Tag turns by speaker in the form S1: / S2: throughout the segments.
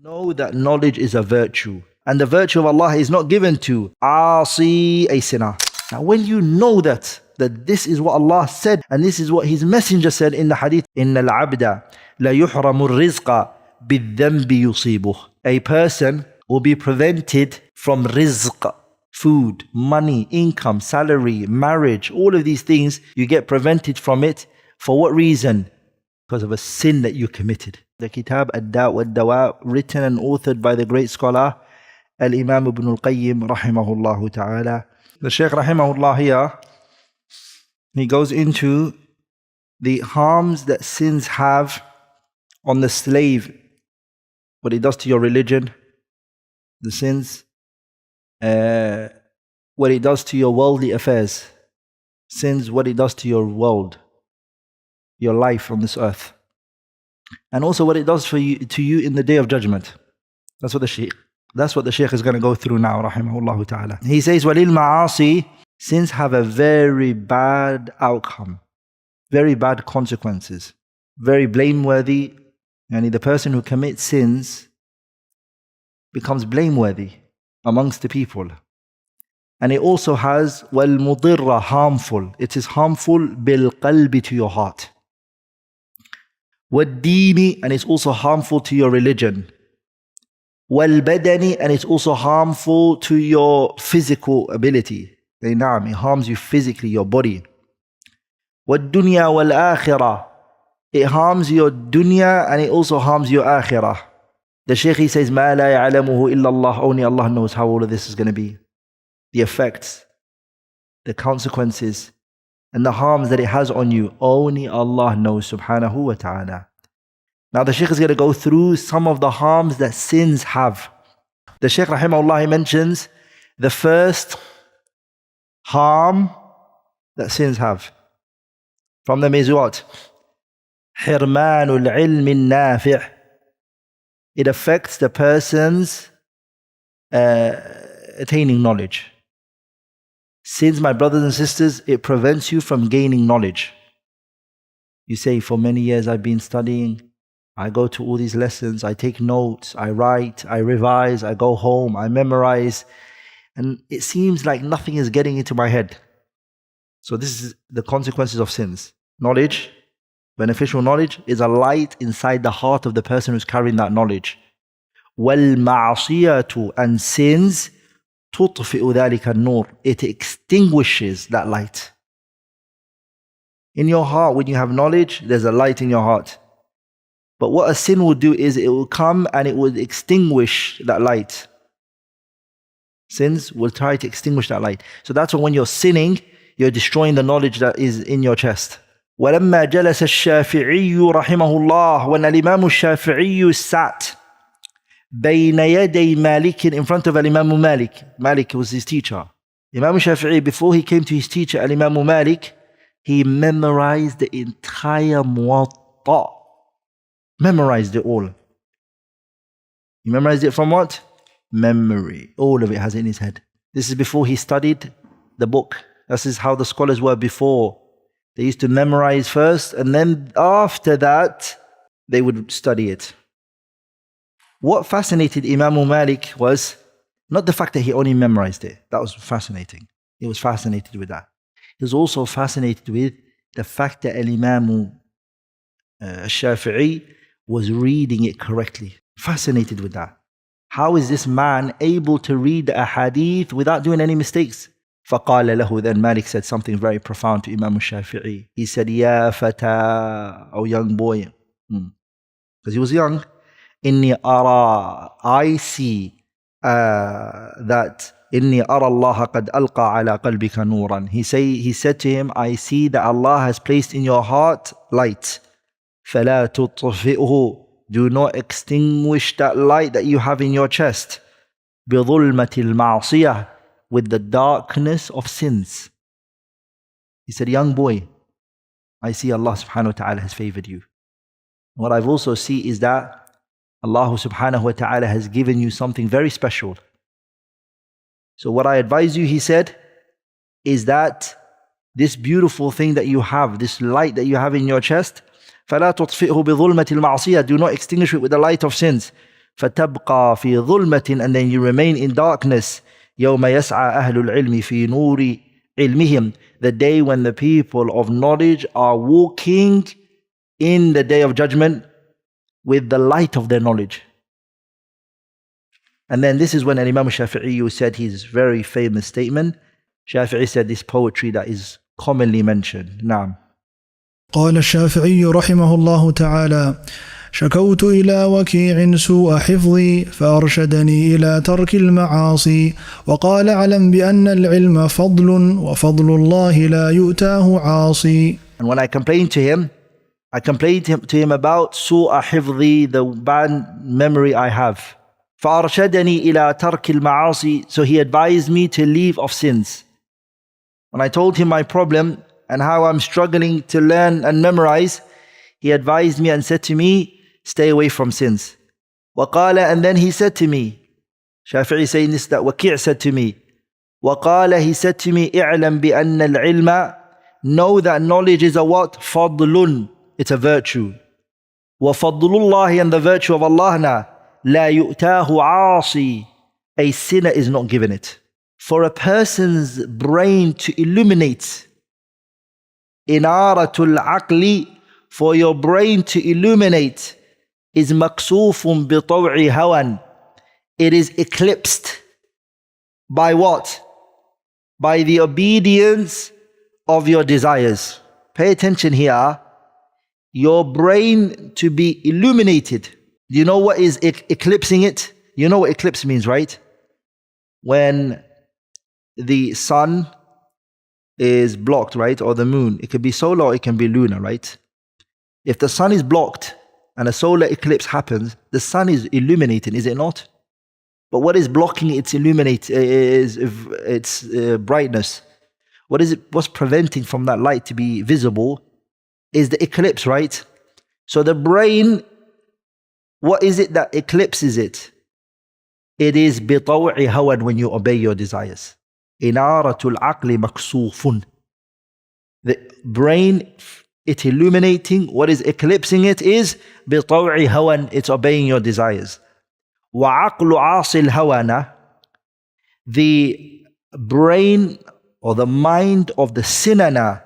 S1: Know that knowledge is a virtue, and the virtue of Allah is not given to Asi, a sinner. Now when you know that this is what Allah said and this is what His Messenger said in the hadith, إِنَّ الْعَبْدَ لَيُحْرَمُ الرِّزْقَ بِالذَّنْبِ يُصِيبُهُ. A person will be prevented from rizq, food, money, income, salary, marriage, all of these things, you get prevented from it. For what reason? Because of a sin that you committed. The Kitab Ad-Da' wad-Dawa, written and authored by the great scholar Al-Imam Ibn Al-Qayyim rahimahullah ta'ala. The Shaykh rahimahullah here, he goes into the harms that sins have on the slave, what it does to your religion, the sins, what it does to your worldly affairs, sins, what it does to your world, your life on this earth, and also what it does to you in the day of judgment. That's what the Shaykh is going to go through now, rahimahullah ta'ala. He says, وَلِلْ مَعَاصِي, sins have a very bad outcome, very bad consequences, very blameworthy. And the person who commits sins becomes blameworthy amongst the people. And it also has وَالْمُضِرَّ, harmful. It is harmful بِالْقَلْبِ, to your heart. وَالدِّينِ, and it's also harmful to your religion. وَالْبَدَنِ, and it's also harmful to your physical ability. It harms you physically, your body. وَالدُّنْيَا وَالْآخِرَةِ, it harms your dunya and it also harms your akhirah. The Shaykh, he says, مَا لَا يَعْلَمُهُ إِلَّا اللَّهُ, only Allah knows how all of this is going to be. The effects, the consequences, and the harms that it has on you, only Allah knows subhanahu wa ta'ala. Now the Shaykh is going to go through some of the harms that sins have. The Shaykh rahimahullah, he mentions the first harm that sins have. From them is what? حِرْمَانُ الْعِلْمِ النَّافِعِ. It affects the person's attaining knowledge. Sins, my brothers and sisters, it prevents you from gaining knowledge. You say, for many years I've been studying, I go to all these lessons, I take notes, I write, I revise, I go home, I memorize, and it seems like nothing is getting into my head. So this is the consequences of sins. Knowledge, beneficial knowledge, is a light inside the heart of the person who's carrying that knowledge. وَالْمَعْصِيَةُ, and sins, تُطْفِئُ ذَلِكَ النُّورِ, it extinguishes that light. In your heart, when you have knowledge, there's a light in your heart. But what a sin will do is it will come and it will extinguish that light. Sins will try to extinguish that light. So that's why when you're sinning, you're destroying the knowledge that is in your chest. وَلَمَّا جَلَسَ الشَّافِعِيُّ رَحِمَهُ اللَّهِ, when Al-Imam al-Shafi'i sat بَيْنَ يَدَيْ مَالِكٍ, in front of Al-Imam Malik. Malik was his teacher. Imam al-Shafi'i, before he came to his teacher Al-Imam Malik, he memorized the entire Muwatta. Memorized it all. He memorized it from what? Memory. All of it has it in his head. This is before he studied the book. This is how the scholars were before. They used to memorize first, and then after that, they would study it. What fascinated Imam Malik was not the fact that he only memorized it. That was fascinating. He was fascinated with that. He was also fascinated with the fact that Imam Shafi'i was reading it correctly. Fascinated with that. How is this man able to read a hadith without doing any mistakes? فَقَالَ لَهُ, then Malik said something very profound to Imam Shafi'i. He said, يَا فَتَى, oh young boy. Because he was young. إِنِّي أَرَى, I see that إِنِّي أَرَى اللَّهَ قَدْ أَلْقَى عَلَى قَلْبِكَ نُورًا. He said to him, I see that Allah has placed in your heart light. فَلَا تُطْفِئْهُ, do not extinguish that light that you have in your chest. بِظُلْمَةِ الْمَعْصِيَةِ, with the darkness of sins. He said, young boy, I see Allah subhanahu wa ta'ala has favored you. What I've also seen is that Allah subhanahu wa ta'ala has given you something very special. So what I advise you, he said, is that this beautiful thing that you have, this light that you have in your chest, فَلَا تُطْفِئْهُ بِظُلْمَةِ الْمَعْصِيَةِ, do not extinguish it with the light of sins. فَتَبْقَى فِي ظُلْمَةٍ, and then you remain in darkness. يَوْمَ يَسْعَى أَهْلُ الْعِلْمِ فِي نُورِ عِلْمِهِمْ, the day when the people of knowledge are walking in the day of judgment with the light of their knowledge. And then this is when Imam Shafi'i said his very famous statement. Shafi'i said this poetry that is commonly mentioned. Naam.
S2: قال الشافعي رحمه الله تعالى: شكوت إلى وكيع سوء حفظي فأرشدني إلى ترك المعاصي وقال اعلم بأن العلم فضل وفضل الله لا يؤتاه عاصي.
S1: And when I complained to him about سوء حفظي, the bad memory I have. فأرشدني إلى ترك المعاصي, so he advised me to leave off sins. When I told him my problem and how I'm struggling to learn and memorize, he advised me and said to me, stay away from sins. وقال, and then he said to me, Shafi'i saying this, that Waki' said to me, وقال, he said to me, اعلم بأن العلم, know that knowledge is a what? فضل, it's a virtue. وفضل الله, and the virtue of Allah na, لا يؤتاه عاصي, a sinner is not given it. For a person's brain to illuminate, inaratul aqli, for your brain to illuminate, is maksufun bi taw'i hawan, it is eclipsed by what? By the obedience of your desires. Pay attention here. Your brain to be illuminated. Do you know what is eclipsing it? You know what eclipse means, right? When the sun is blocked, right? Or the moon. It can be solar or it can be lunar, right? If the sun is blocked and a solar eclipse happens, the sun is illuminating, is it not? But what is blocking its brightness? What's preventing from that light to be visible is the eclipse, right? So the brain, what is it that eclipses it? It is بِطَوْعِ هَوًا, when you obey your desires. إِنَارَةُ الْعَقْلِ مَكْسُوفٌ. The brain, it illuminating, what is eclipsing it is بِطَوْعِ هَوًا, it's obeying your desires. وَعَقْلُ عَاصِ الْهَوَنَ, the brain or the mind of the sinner,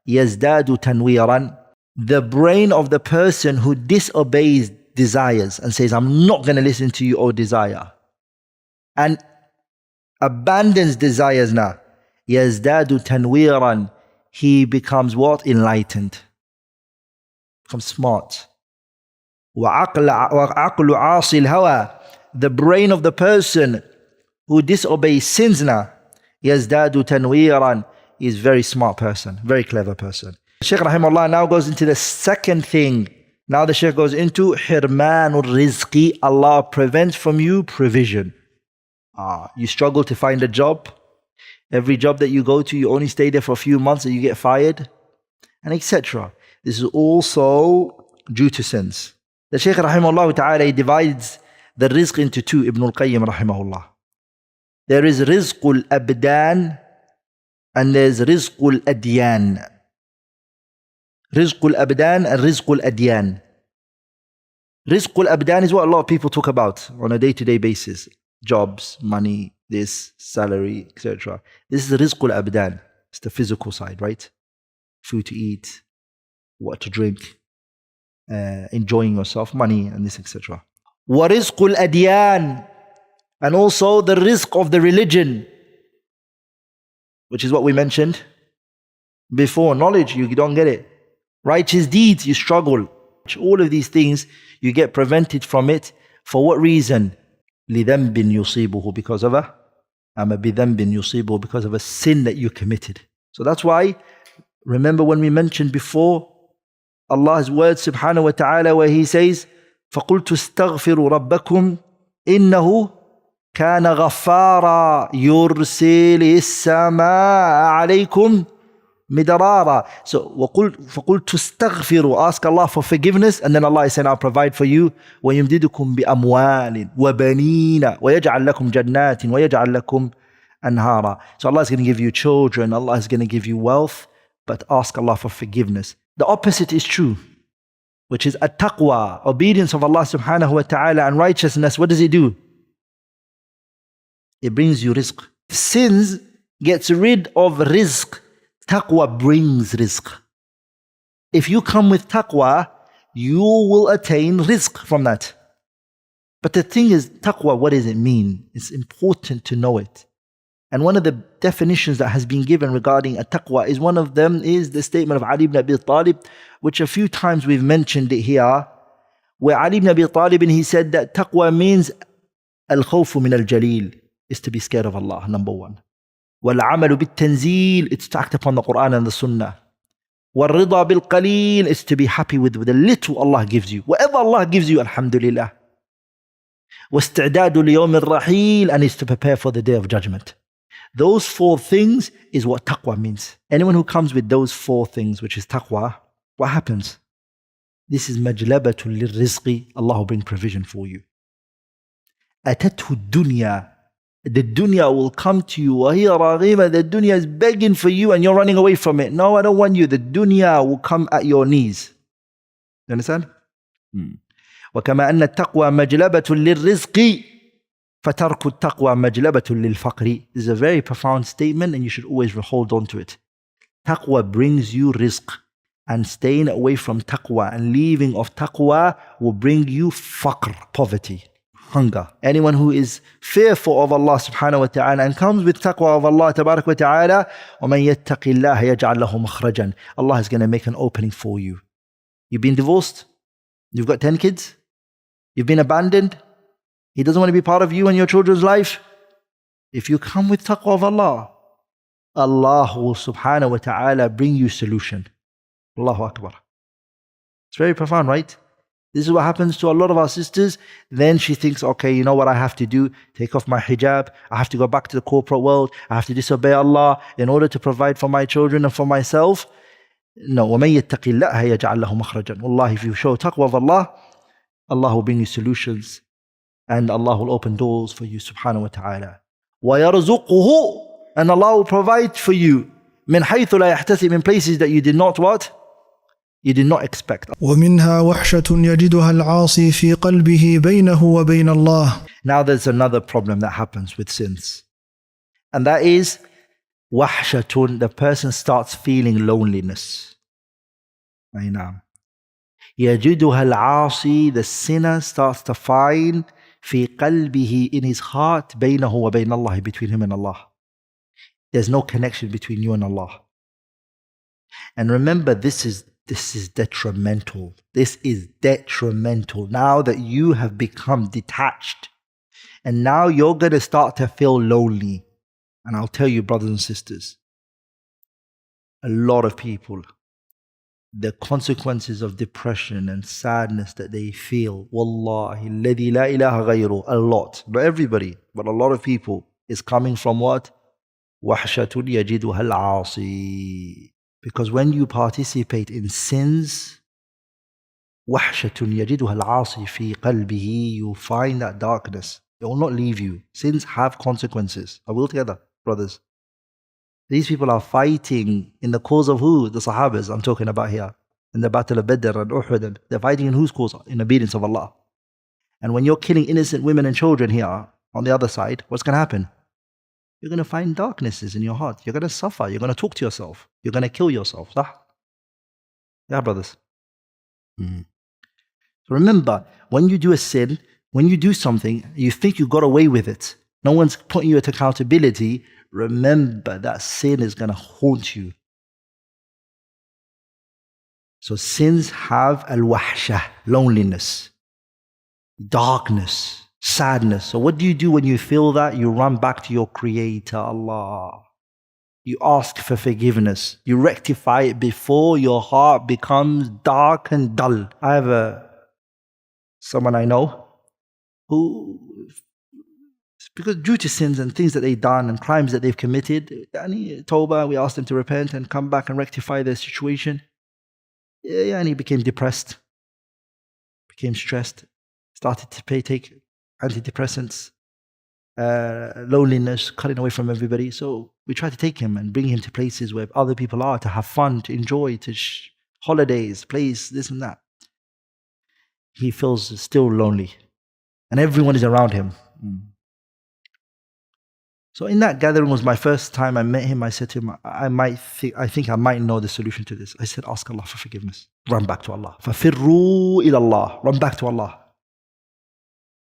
S1: يَزْدَادُ تَنْوِيرًا, the brain of the person who disobeys desires and says, I'm not going to listen to you, O desire, and abandons desires now, يَزْدَادُ تَنْوِيرًا, he becomes what? Enlightened. Becomes smart. وَعَقْلُ عَاصِ الْهَوَى, the brain of the person who disobeys sins now, يَزْدَادُ تَنْوِيرًا, is very smart person, very clever person. Shaykh Rahimahullah now goes into the second thing. Now the Shaykh goes into حِرْمَانُ الرِّزْقِ, Allah prevents from you provision. You struggle to find a job. Every job that you go to, you only stay there for a few months and you get fired, and etc. This is also due to sins. The Shaykh Rahimahullah Ta'ala, he divides the rizq into two, Ibn al-Qayyim Rahimahullah. There is rizqul abdan and there's rizqul adyan. Rizqul abdan and rizqul adyan. Rizqul abdan is what a lot of people talk about on a day-to-day basis. Jobs, money, this, salary, etc. This is rizqul abdan. It's the physical side, right? Food to eat, what to drink, enjoying yourself, money, and this, etc. Wa rizqul adyan, and also the rizq of the religion, which is what we mentioned before. Knowledge, you don't get it. Righteous deeds, you struggle. All of these things, you get prevented from it. For what reason? لِذَنْبٍ يُصِيبُهُ, because of بِذَنْبٍ يُصِيبُهُ, because of a sin that you committed. So that's why, remember when we mentioned before Allah's word subhanahu wa ta'ala, where He says, فَقُلْتُ اسْتَغْفِرُوا رَبَّكُمْ إِنَّهُ كَانَ غَفَّارًا يُرْسِلِ السَّمَاءَ عَلَيْكُمْ مِدْرَارًا. So فَقُلْتُ اسْتَغْفِرُوا, ask Allah for forgiveness, and then Allah is saying, I'll provide for you. وَيُمْدِدُكُمْ بِأَمْوَالٍ وَبَنِينَ وَيَجْعَلْ لَكُمْ جَنَّاتٍ وَيَجْعَلْ لَكُمْ أَنْهَارًا. So Allah is going to give you children, Allah is going to give you wealth, but ask Allah for forgiveness. The opposite is true. which is at-taqwa, obedience of Allah subhanahu wa ta'ala and righteousness, what does it do? It brings you rizq. Sins gets rid of rizq. Taqwa brings rizq. If you come with taqwa, you will attain rizq from that. But the thing is, taqwa, what does it mean? It's important to know it. And one of the definitions that has been given regarding at-taqwa is one of them is the statement of Ali ibn Abi Talib, which a few times we've mentioned it here, where Ali ibn Abi Talib, he said that taqwa means al-khawfu min al-jaleel, is to be scared of Allah, number one. Wal-amalu bit-tanzeel, it's to act upon the Quran and the Sunnah. Wal-rida bil-qaleel, is to be happy with the little Allah gives you. Whatever Allah gives you, alhamdulillah. وَاسْتِعْدَادُ لِيَوْمِ الرَّحِيلِ, and is to prepare for the day of judgment. Those four things is what taqwa means. Anyone who comes with those four things, which is taqwa, what happens? This is majlabatul lirrizqi. Allah will bring provision for you. Atathu dunya. The dunya will come to you. وَهِيَ رَاغِمَةٌ. The dunya is begging for you and you're running away from it. No, I don't want you. The dunya will come at your knees. You understand? وَكَمَا أَنَّ التَّقْوَى مَجْلَبَةٌ لِلرِّزْقِ فَتَرْكُ التَّقْوَى مَجْلَبَةٌ لِلْفَقْرِ. This is a very profound statement and you should always hold on to it. Taqwa brings you rizq, and staying away from taqwa and leaving of taqwa will bring you faqr, poverty, hunger. Anyone who is fearful of Allah subhanahu wa ta'ala and comes with taqwa of Allah tabarak wa ta'ala, وَمَنْ يَتَّقِ اللَّهَ يَجْعَلْ لَهُ مَخْرَجًا. Allah is going to make an opening for you. You've been divorced? You've got 10 kids? You've been abandoned? He doesn't want to be part of you and your children's life? If you come with taqwa of Allah, Allah will subhanahu wa ta'ala bring you solution. Allahu Akbar. It's very profound, right? This is what happens to a lot of our sisters. Then she thinks, okay, you know what I have to do? Take off my hijab. I have to go back to the corporate world. I have to disobey Allah in order to provide for my children and for myself. No. وَمَن يَتَّقِ اللَّهَ يَجْعَلْ لَهُ مَخْرَجًا. Wallahi, if you show taqwa of Allah, Allah will bring you solutions. And Allah will open doors for you, subhanahu wa ta'ala. وَيَرْزُقُهُ. And Allah will provide for you. مِنْ حَيْثُ لَا يَحْتَسِبْ. In places that you did not what? You did not expect.
S2: ومنها وحشة يجدها العاصي في قلبه بينه وبين الله.
S1: Now there's another problem that happens with sins. And that is wahshatun. The person starts feeling loneliness. يجدها العاصي. The sinner starts to find في قلبه, in his heart, بينه وبين الله, between him and Allah. There's no connection between you and Allah. And remember, this is detrimental. This is detrimental. Now that you have become detached, and now you're going to start to feel lonely. And I'll tell you, brothers and sisters, a lot of people, the consequences of depression and sadness that they feel, wallahi, alladhi la ilaha ghayru, a lot, not everybody, but a lot of people, is coming from what? Wahshatun yajiduha al-aasi. Because when you participate in sins, wahshatun yajiduha al-aasi fi qalbihi, you find that darkness. It will not leave you. Sins have consequences. Are we all together, brothers? These people are fighting in the cause of who? The Sahabas I'm talking about here. In the battle of Badr and Uhud. They're fighting in whose cause? In obedience of Allah. And when you're killing innocent women and children here, on the other side, what's going to happen? You're going to find darknesses in your heart. You're going to suffer. You're going to talk to yourself. You're going to kill yourself. Yeah, brothers. So remember, when you do a sin, when you do something, you think you got away with it. No one's putting you at accountability. Remember that sin is going to haunt you. So sins have al-wahsha, loneliness, darkness, sadness. So what do you do when you feel that? You run back to your Creator, Allah. You ask for forgiveness. You rectify it before your heart becomes dark and dull. I have someone I know who, because due to sins and things that they've done and crimes that they've committed, Tawbah, we asked them to repent and come back and rectify their situation. And he became depressed, became stressed, started to take antidepressants, loneliness, cutting away from everybody. So we tried to take him and bring him to places where other people are, to have fun, to enjoy, holidays, place, this and that. he feels still lonely. And everyone is around him. So in that gathering was my first time I met him. I said to him, I think I might know the solution to this. I said, ask Allah for forgiveness. Run back to Allah. فَفِرُّوا إِلَى اللَّهِ. Run back to Allah.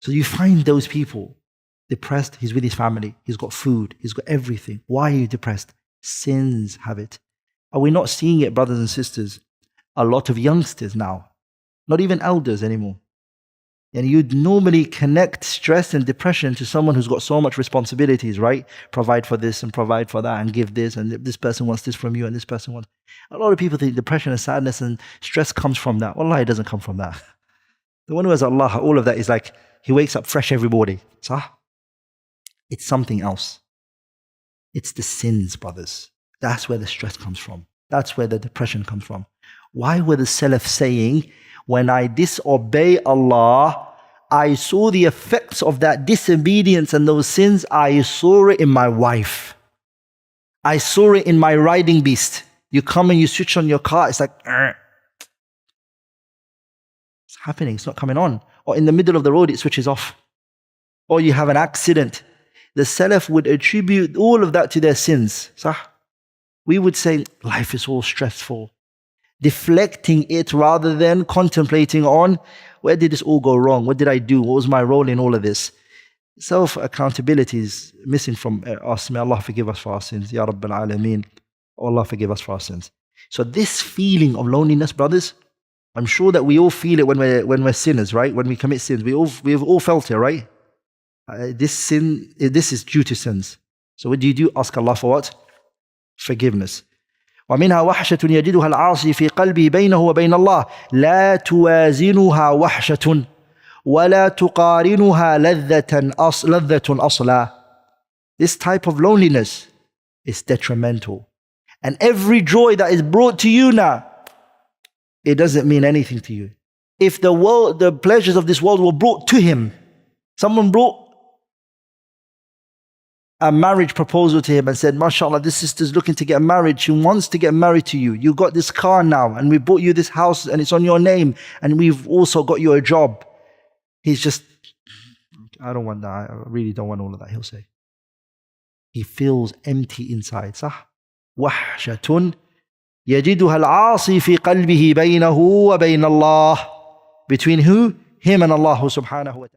S1: So you find those people depressed, he's with his family, he's got food, he's got everything. Why are you depressed? Sins have it. Are we not seeing it, brothers and sisters? A lot of youngsters now, not even elders anymore. And you'd normally connect stress and depression to someone who's got so much responsibilities, right? Provide for this and provide for that and give this, and this person wants this from you and this person wants. A lot of people think depression and sadness and stress comes from that. Wallah, it doesn't come from that. The one who has Allah, all of that is like, he wakes up fresh every morning. It's something else. It's the sins, brothers. That's where the stress comes from. That's where the depression comes from. Why were the Salaf saying, when I disobey Allah, I saw the effects of that disobedience and those sins. I saw it in my wife. I saw it in my riding beast. You come and you switch on your car, it's like, it's happening, it's not coming on. Or in the middle of the road, it switches off. Or you have an accident. The Salaf would attribute all of that to their sins. We would say, life is all stressful. Deflecting it rather than contemplating on, where did this all go wrong? What did I do? What was my role in all of this? Self-accountability is missing from us. May Allah forgive us for our sins. Ya Rabbil Alameen. Allah forgive us for our sins. So this feeling of loneliness, brothers, I'm sure that we all feel it when we're sinners, right? When we commit sins. We've all felt it, right? This is due to sins. So what do? Ask Allah for what? Forgiveness. ومنها وحشة يجدها العاصي في قلبه بينه وبين الله لا توازنها وحشة ولا تقارنها لذة أصلا. This type of loneliness is detrimental. And every joy that is brought to you now, it doesn't mean anything to you. If the pleasures of this world were brought to him, someone brought a marriage proposal to him and said, MashaAllah, this sister's looking to get married. She wants to get married to you. You got this car now, and we bought you this house, and it's on your name, and we've also got you a job. He's just, I don't want that. I really don't want all of that, he'll say. He feels empty inside. صح? وحشة يجدها العاصي في قلبه بينه وبين الله. Between who? Him and Allah subhanahu wa ta'ala.